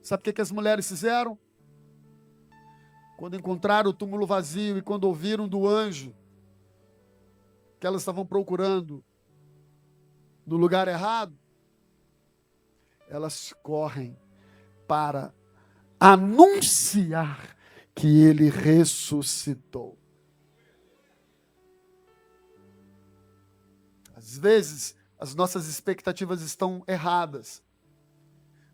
Sabe o que as mulheres fizeram? Quando encontraram o túmulo vazio e quando ouviram do anjo que elas estavam procurando no lugar errado, elas correm para anunciar que ele ressuscitou. Às vezes, as nossas expectativas estão erradas.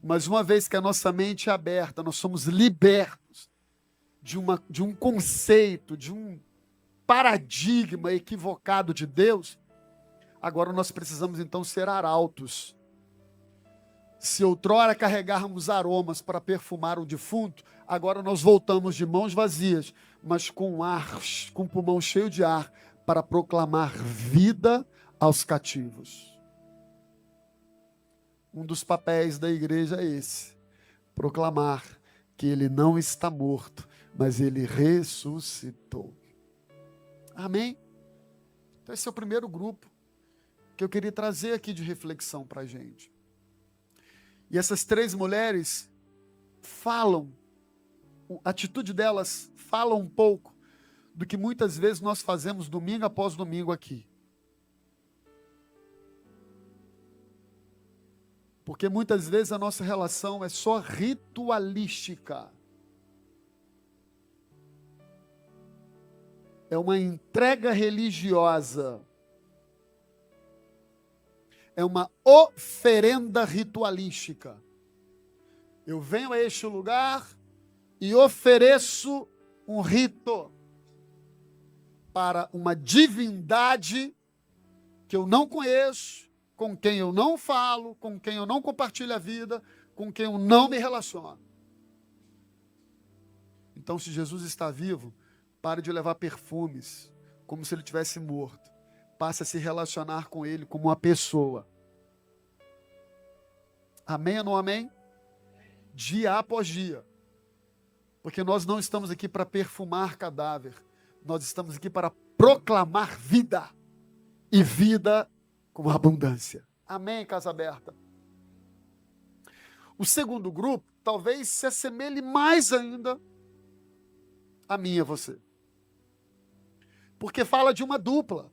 Mas uma vez que a nossa mente é aberta, nós somos libertos de um conceito, de um paradigma equivocado de Deus, agora nós precisamos então ser arautos. Se outrora carregarmos aromas para perfumar o defunto, agora nós voltamos de mãos vazias, mas com com o pulmão cheio de ar, para proclamar vida aos cativos. Um dos papéis da igreja é esse: proclamar que ele não está morto, mas ele ressuscitou. Amém? Então esse é o primeiro grupo que eu queria trazer aqui de reflexão para a gente. E essas três mulheres falam, a atitude delas fala um pouco do que muitas vezes nós fazemos domingo após domingo aqui. Porque muitas vezes a nossa relação é só ritualística. É uma entrega religiosa. É uma oferenda ritualística. Eu venho a este lugar e ofereço um rito para uma divindade que eu não conheço, com quem eu não falo, com quem eu não compartilho a vida, com quem eu não me relaciono. Então, se Jesus está vivo, pare de levar perfumes como se ele tivesse morto. Passe a se relacionar com ele como uma pessoa. Amém ou não amém? Dia após dia. Porque nós não estamos aqui para perfumar cadáver. Nós estamos aqui para proclamar vida. E vida com abundância. Amém, Casa Aberta? O segundo grupo talvez se assemelhe mais ainda a mim e a você. Porque fala de uma dupla.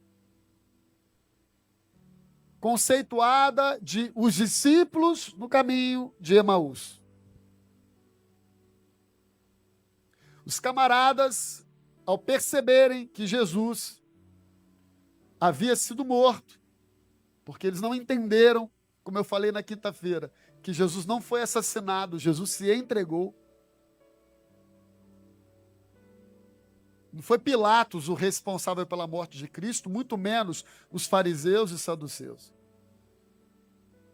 Conceituada de os discípulos no caminho de Emaús. Os camaradas, ao perceberem que Jesus havia sido morto, porque eles não entenderam, como eu falei na quinta-feira, que Jesus não foi assassinado, Jesus se entregou. Não foi Pilatos o responsável pela morte de Cristo, muito menos os fariseus e saduceus.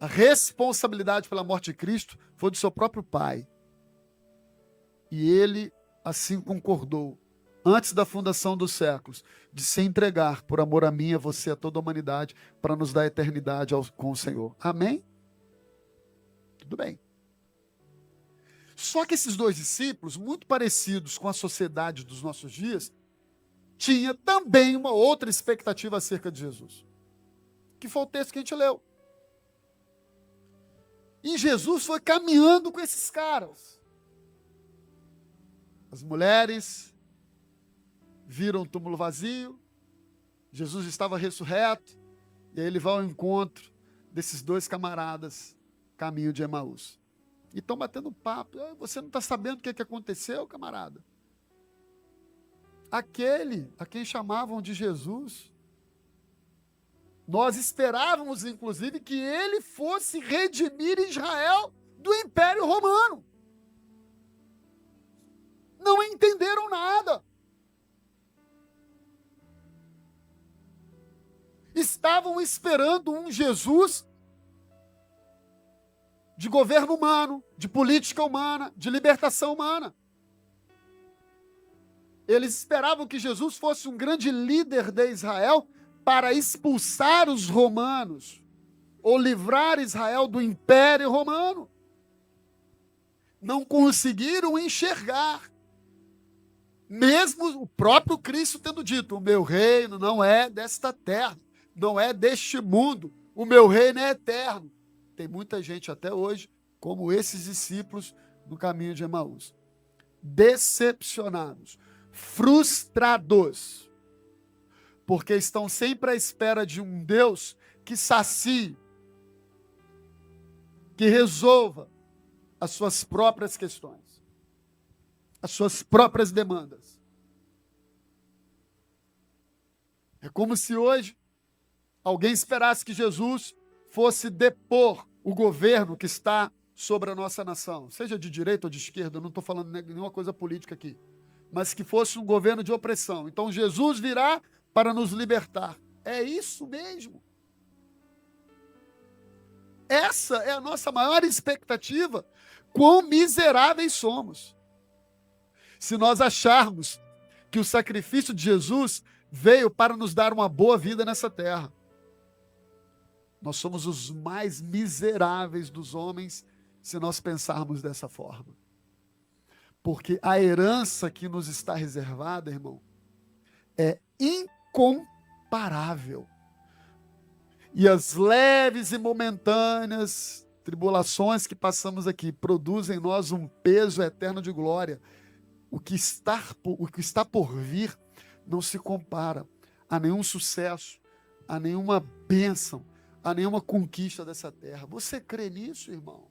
A responsabilidade pela morte de Cristo foi do seu próprio Pai. E ele assim concordou, antes da fundação dos séculos, de se entregar por amor a mim, a você, a toda a humanidade, para nos dar eternidade com o Senhor. Amém? Tudo bem. Só que esses dois discípulos, muito parecidos com a sociedade dos nossos dias, tinha também uma outra expectativa acerca de Jesus. Que foi o texto que a gente leu. E Jesus foi caminhando com esses caras. As mulheres viram o túmulo vazio, Jesus estava ressurreto, e aí ele vai ao encontro desses dois camaradas, caminho de Emaús. E estão batendo papo. Você não está sabendo o que aconteceu, camarada? Aquele a quem chamavam de Jesus, nós esperávamos, inclusive, que ele fosse redimir Israel do Império Romano. Não entenderam nada. Estavam esperando um Jesus de governo humano, de política humana, de libertação humana. Eles esperavam que Jesus fosse um grande líder de Israel para expulsar os romanos, ou livrar Israel do Império Romano. Não conseguiram enxergar. Mesmo o próprio Cristo tendo dito, o meu reino não é desta terra, não é deste mundo, o meu reino é eterno. Tem muita gente até hoje, como esses discípulos, no caminho de Emaús. Decepcionados, frustrados, porque estão sempre à espera de um Deus que sacie, que resolva as suas próprias questões, as suas próprias demandas. É como se hoje alguém esperasse que Jesus fosse depor o governo que está sobre a nossa nação, seja de direita ou de esquerda, eu não estou falando nenhuma coisa política aqui, mas que fosse um governo de opressão. Então Jesus virá para nos libertar. É isso mesmo. Essa é a nossa maior expectativa. Quão miseráveis somos. Se nós acharmos que o sacrifício de Jesus veio para nos dar uma boa vida nessa terra. Nós somos os mais miseráveis dos homens se nós pensarmos dessa forma. Porque a herança que nos está reservada, irmão, é incomparável. E as leves e momentâneas tribulações que passamos aqui produzem em nós um peso eterno de glória. O que está por vir não se compara a nenhum sucesso, a nenhuma bênção, a nenhuma conquista dessa terra. Você crê nisso, irmão?